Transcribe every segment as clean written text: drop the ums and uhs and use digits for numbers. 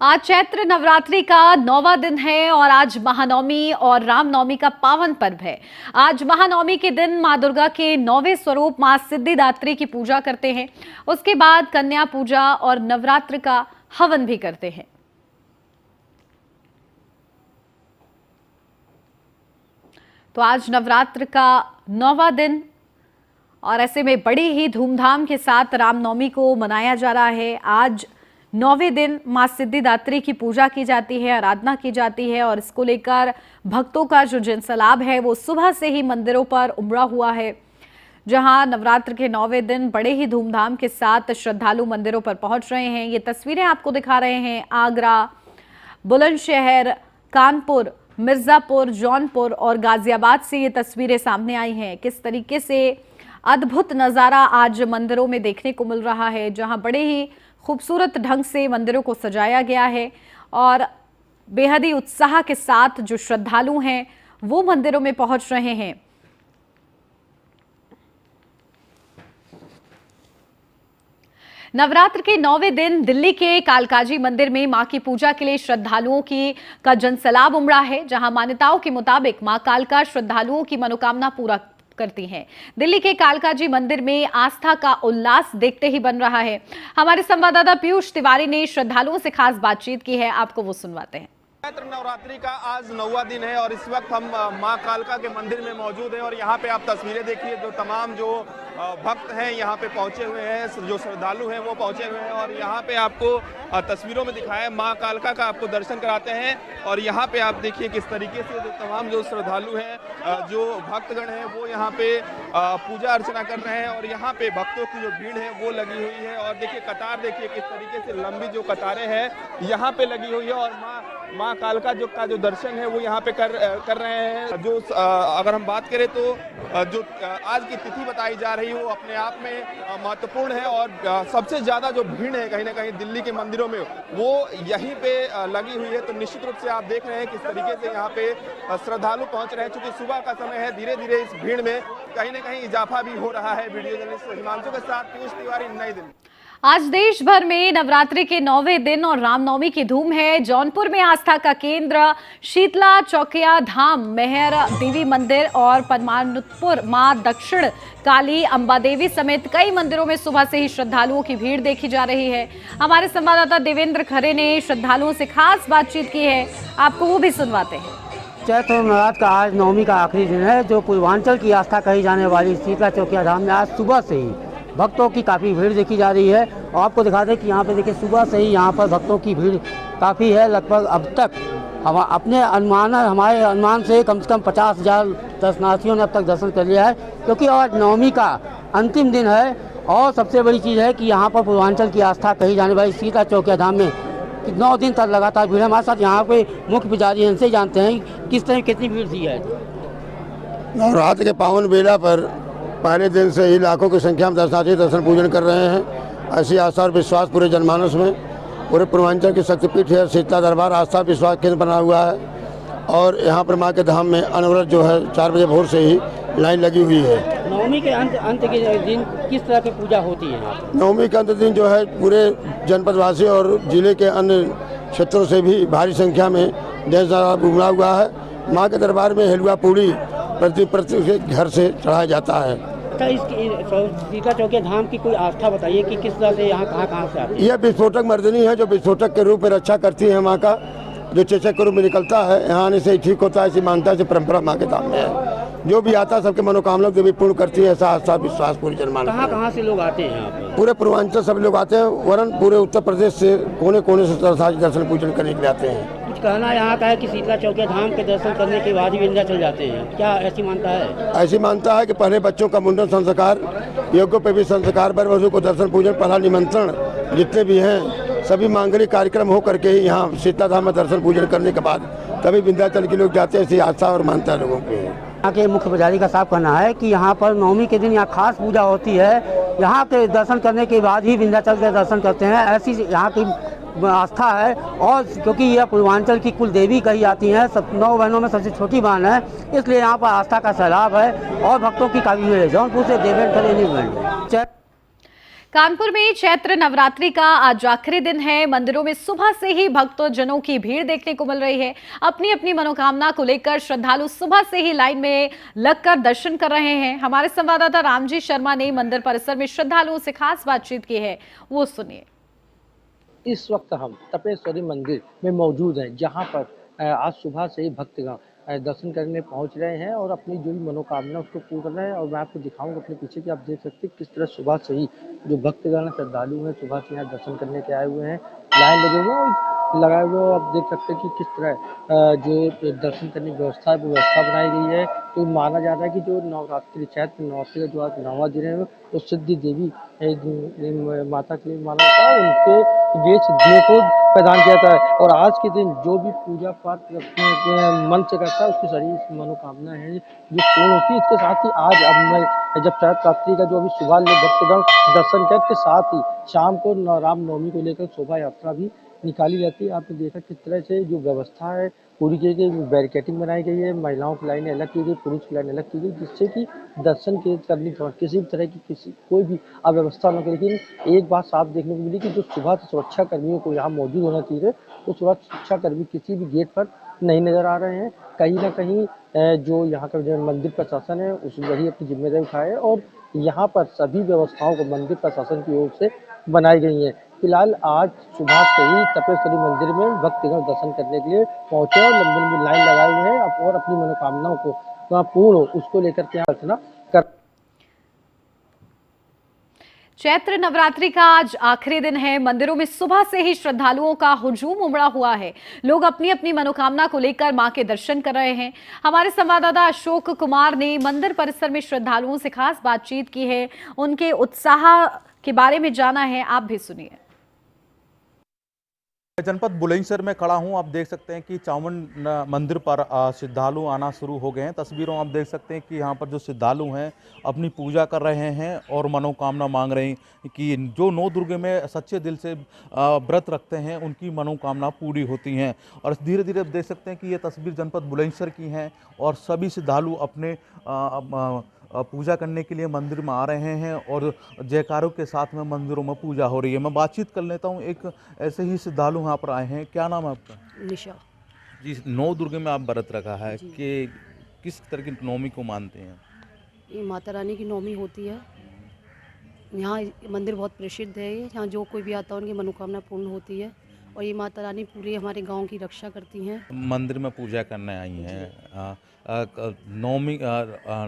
आज चैत्र नवरात्रि का 9वां दिन है और आज महानवमी और रामनवमी का पावन पर्व है। आज महानवमी के दिन मां दुर्गा के 9वें स्वरूप मां सिद्धिदात्री की पूजा करते हैं। उसके बाद कन्या पूजा और नवरात्र का हवन भी करते हैं। तो आज नवरात्र का 9वां दिन और ऐसे में बड़ी ही धूमधाम के साथ रामनवमी को मनाया जा रहा है। आज 9वें दिन मां सिद्धिदात्री की पूजा की जाती है, आराधना की जाती है और इसको लेकर भक्तों का जो जनसैलाब है वो सुबह से ही मंदिरों पर उमड़ा हुआ है। जहां नवरात्र के 9वें दिन बड़े ही धूमधाम के साथ श्रद्धालु मंदिरों पर पहुंच रहे हैं। ये तस्वीरें आपको दिखा रहे हैं आगरा, बुलंदशहर, कानपुर, मिर्जापुर, जौनपुर और गाजियाबाद से ये तस्वीरें सामने आई हैं। किस तरीके से अद्भुत नज़ारा आज मंदिरों में देखने को मिल रहा है, जहां बड़े ही खूबसूरत ढंग से मंदिरों को सजाया गया है और बेहद ही उत्साह के साथ जो श्रद्धालु हैं वो मंदिरों में पहुंच रहे हैं। नवरात्र के 9वें दिन दिल्ली के कालकाजी मंदिर में मां की पूजा के लिए श्रद्धालुओं का जनसैलाब उमड़ा है, जहां मान्यताओं के मुताबिक मां कालका श्रद्धालुओं की मनोकामना पूरा करती हैं। दिल्ली के कालकाजी मंदिर में आस्था का उल्लास देखते ही बन रहा है। हमारे संवाददाता पीयूष तिवारी ने श्रद्धालुओं से खास बातचीत की है, आपको वो सुनवाते हैं। चैत्र नवरात्रि का आज 9वां दिन है और इस वक्त हम मां कालका के मंदिर में मौजूद हैं और यहाँ पे आप तस्वीरें देखिए, जो तमाम जो भक्त हैं यहाँ पे पहुंचे हुए हैं, जो श्रद्धालु हैं वो पहुंचे हुए हैं और यहाँ पे आपको तस्वीरों में दिखाया मां कालका का आपको दर्शन कराते हैं। और यहाँ पे आप देखिए किस तरीके से जो तमाम जो श्रद्धालु हैं, जो भक्तगण हैं वो यहाँ पे पूजा अर्चना कर रहे हैं और यहाँ पे भक्तों की जो भीड़ है वो लगी हुई है। और देखिए कतार देखिए किस तरीके से लंबी जो कतारें हैं यहाँ पे लगी हुई है और मां कालका जो दर्शन है वो यहाँ पे कर रहे हैं। जो अगर हम बात करें तो जो आज की तिथि बताई जा रही है वो अपने आप में महत्वपूर्ण है और सबसे ज्यादा जो भीड़ है कहीं ना कहीं दिल्ली के मंदिरों में वो यहीं पे लगी हुई है। तो निश्चित रूप से आप देख रहे हैं किस तरीके से यहाँ पे श्रद्धालु पहुंच रहे हैं। चूंकि सुबह का समय है, धीरे धीरे इस भीड़ में कहीं ना कहीं इजाफा भी हो रहा है। वीडियो जर्नलिस्ट हिमांशु के साथ पीयूष तिवारी, नई दिल्ली। आज देश भर में नवरात्रि के 9वें दिन और रामनवमी की धूम है। जौनपुर में आस्था का केंद्र शीतला चौकिया धाम, मेहर देवी मंदिर और परमानंदपुर मां दक्षिण काली अंबा देवी समेत कई मंदिरों में सुबह से ही श्रद्धालुओं की भीड़ देखी जा रही है। हमारे संवाददाता देवेंद्र खरे ने श्रद्धालुओं से खास बातचीत की है, आपको वो भी सुनवाते हैं। चैत्र नवरात्र का आज नवमी का आखिरी दिन है, जो पूर्वांचल की आस्था कही जाने वाली शीतला चौकिया धाम में आज सुबह से ही भक्तों की काफ़ी भीड़ देखी जा रही है। और आपको दिखा दें कि यहाँ पे देखिए सुबह से ही यहाँ पर भक्तों की भीड़ काफ़ी है। लगभग अब तक हमारे अनुमान से कम 50,000 दर्शनार्थियों ने अब तक दर्शन कर लिया है, क्योंकि आज नवमी का अंतिम दिन है। और सबसे बड़ी चीज़ है कि यहाँ पर पूर्वांचल की आस्था कही जाने वाली शीतला चौकिया धाम में 9 दिन तक लगातार भीड़ है। हमारे साथ यहाँ पे मुख्य पुजारी हैं, इनसे जानते हैं किस तरह कितनी भीड़ थी है। नवरात्र के पावन बेला पर पहले दिन से ही लाखों की संख्या में दर्शनार्थी दर्शन पूजन कर रहे हैं। ऐसी आस्था और विश्वास पूरे जनमानस में, पूरे पूर्वांचल की शक्तिपीठ है शीतला दरबार आस्था विश्वास केंद्र बना हुआ है। और यहाँ पर माँ के धाम में अनवरत जो है 4 बजे भोर से ही लाइन लगी हुई है। नवमी के अंत के दिन किस तरह की पूजा होती है? नवमी के अंत दिन जो है पूरे जनपदवासी और जिले के अन्य क्षेत्रों से भी भारी संख्या में देश उमड़ा हुआ है। माँ के दरबार में हलवा पूड़ी प्रति घर से चढ़ाया जाता है। इस शीतला चौकिया धाम की कोई आस्था बताइए कि किस तरह से यहाँ कहाँ से आती है? यह विस्फोटक मर्दनी है जो विस्फोटक के रूप में रक्षा करती है। माँ का जो चेचक के रूप में निकलता है, यहाँ आने से ठीक होता है, ऐसी मानता है, परंपरा माँ के धाम में है। जो भी आता है सबके मनोकामना को भी पूर्ण करती है। ऐसा आस्था विश्वास पूरी जनमानस। कहाँ से लोग आते हैं यहाँ पे? पूरे पूर्वांचल सब लोग आते हैं, वरन पूरे उत्तर प्रदेश से कोने कोने से दर्शन पूजन करने के लिए आते हैं। कुछ कहना यहाँ का है कि शीतला चौकिया धाम के दर्शन करने के बाद ही विंध्याचल जाते हैं, क्या ऐसी मानता है? ऐसी मानता है कि पहले बच्चों का मुंडन संस्कार, योग्यों पे भी संस्कार, वर वधू को दर्शन पूजन, पहला निमंत्रण, जितने भी हैं सभी मांगलिक कार्यक्रम हो करके ही यहाँ शीतला धाम में दर्शन पूजन करने के बाद तभी विंध्याचल के लोग जाते हैं। ऐसी आस्था और मानता है लोगों को। यहाँ के मुख्य पुजारी का साफ कहना है कि यहाँ पर नवमी के दिन यहाँ खास पूजा होती है। यहाँ के दर्शन करने के बाद ही विंध्याचल के दर्शन करते हैं, ऐसी यहाँ की आस्था है। और क्योंकि यह पूर्वांचल की कुल देवी कही जाती हैं, सब 9 बहनों में सबसे छोटी बहन है, इसलिए यहाँ पर आस्था का सैलाब है और भक्तों की काफ़ी भीड़ है। जौनपुर से देवेंद्र खरे। कानपुर में चैत्र नवरात्रि का आज आखिरी दिन है। मंदिरों में सुबह से ही भक्तजनों की भीड़ देखने को मिल रही है। अपनी अपनी मनोकामना को लेकर श्रद्धालु सुबह से ही लाइन में लगकर दर्शन कर रहे हैं। हमारे संवाददाता रामजी शर्मा ने मंदिर परिसर में श्रद्धालुओं से खास बातचीत की है, वो सुनिए। इस वक्त हम तपेश्वरी मंदिर में मौजूद हैं, जहां पर आज सुबह से ही भक्तगण दर्शन करने पहुंच रहे हैं और अपनी जो भी मनोकामना उसको पूर्ण कर रहे हैं। और मैं आपको दिखाऊंगा अपने पीछे कि आप देख सकते हैं किस तरह सुबह से ही जो भक्तगण श्रद्धालु हैं सुबह से यहाँ दर्शन करने के आए हुए हैं, लाइन लगे हुए हैं और लगाए हुए हैं। आप देख सकते हैं कि किस तरह जो दर्शन करने की व्यवस्था बनाई गई है। तो माना जा रहा है कि जो नवरात्रि चैत्र नवरात्रि का जो आज 9वां दिन है वो सिद्धि देवी माता के लिए माना जाता है, उनके ये सिद्धियों को प्रदान किया जाता है। और आज के दिन जो भी पूजा पाठ मन से करता है उसकी सारी मनोकामना है जो पूर्ण होती है। इसके साथ ही आज अब जब चैत्र रात्रि का जो अभी सुबह लोग भक्तगण दर्शन कर के साथ ही शाम को रामनवमी को लेकर शोभा यात्रा भी निकाली जाती है। आपने देखा किस तरह से जो व्यवस्था है पूरी की गई, बैरिकेटिंग बनाई गई है, महिलाओं की लाइनें अलग की गई, पुरुष की लाइनें अलग की गई, जिससे कि दर्शन के करने के दौरान किसी भी तरह की कोई भी अव्यवस्था न करे। लेकिन एक बात साफ देखने को मिली कि जो सुबह से सुरक्षा कर्मियों को यहाँ मौजूद होना चाहिए, तो सुरक्षा कर्मी किसी भी गेट पर नहीं नजर आ रहे हैं। कहीं ना कहीं जो यहाँ का जो मंदिर प्रशासन है उस वही अपनी जिम्मेदारी उठाए और यहाँ पर सभी व्यवस्थाओं को मंदिर प्रशासन की ओर से बनाई गई हैं। फिलहाल आज सुबह से ही तपेश्वरी मंदिर में भक्तगण दर्शन करने के लिए पहुंचे और लंबी लंबी लाइन लगाए हुए हैं और अपनी मनोकामनाओं को पूर्ण हो उसको लेकर के अर्चना कर। चैत्र नवरात्रि का आज आखिरी दिन है। मंदिरों में सुबह से ही श्रद्धालुओं का हुजूम उमड़ा हुआ है। लोग अपनी अपनी मनोकामना को लेकर मां के दर्शन कर रहे हैं। हमारे संवाददाता अशोक कुमार ने मंदिर परिसर में श्रद्धालुओं से खास बातचीत की है, उनके उत्साह के बारे में जाना है, आप भी सुनिए। जनपद बुलंदशहर में खड़ा हूं। आप देख सकते हैं कि चामुंड मंदिर पर श्रद्धालु आना शुरू हो गए हैं। तस्वीरों आप देख सकते हैं कि यहां पर जो श्रद्धालु हैं अपनी पूजा कर रहे हैं और मनोकामना मांग रहे हैं कि जो 9 दुर्गे में सच्चे दिल से व्रत रखते हैं उनकी मनोकामना पूरी होती हैं। और धीरे धीरे आप देख सकते हैं कि ये तस्वीर जनपद बुलंदशहर की हैं और सभी श्रद्धालु अपने पूजा करने के लिए मंदिर में आ रहे हैं और जयकारों के साथ में मंदिरों में पूजा हो रही है। मैं बातचीत कर लेता हूं, एक ऐसे ही श्रद्धालु यहाँ पर आए हैं। क्या नाम है आपका? निशा जी, 9 दुर्गे में आप व्रत रखा है कि किस तरह की नवमी को मानते हैं? ये माता रानी की नवमी होती है। यहाँ मंदिर बहुत प्रसिद्ध है। यहाँ जो कोई भी आता है उनकी मनोकामना पूर्ण होती है और ये माता रानी पूरे हमारे गांव की रक्षा करती हैं। मंदिर में पूजा करने आई हैं, नवमी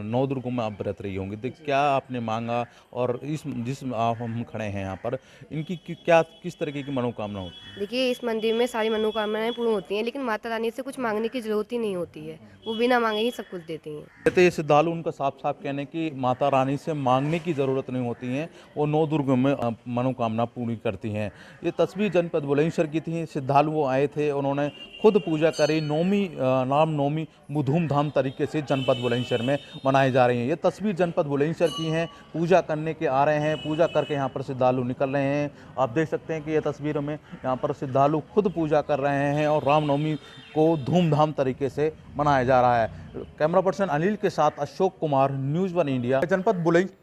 9 दुर्गों में आप व्रत रही होंगी, तो क्या आपने मांगा और जिस आप हम खड़े हैं यहाँ पर इनकी किस तरीके की मनोकामना होती है? देखिए, इस मंदिर में सारी मनोकामनाएं पूर्ण होती हैं, लेकिन माता रानी से कुछ मांगने की जरूरत ही नहीं होती है। वो बिना मांगे ही सब कुछ देती हैं। कहते श्रद्धालु उनका साफ साफ कहने की माता रानी से मांगने की ज़रूरत नहीं होती है, वो 9 दुर्गों में मनोकामना पूरी करती हैं। ये तस्वीर जनपद बुलंदशहर की थी। श्रद्धालु वो आए थे, उन्होंने खुद पूजा करी। रामनवमी धूमधाम तरीके से जनपद बुलंदशहर में मनाई जा रही है। ये तस्वीर जनपद बुलंदशहर की है। पूजा करने के आ रहे हैं, पूजा करके यहाँ पर श्रद्धालु निकल रहे हैं। आप देख सकते हैं कि ये तस्वीरों में यहाँ पर श्रद्धालु खुद पूजा कर रहे हैं और रामनवमी को धूमधाम तरीके से मनाया जा रहा है। कैमरा पर्सन अनिल के साथ अशोक कुमार, न्यूज़ 1 इंडिया, जनपद बुलंदशहर।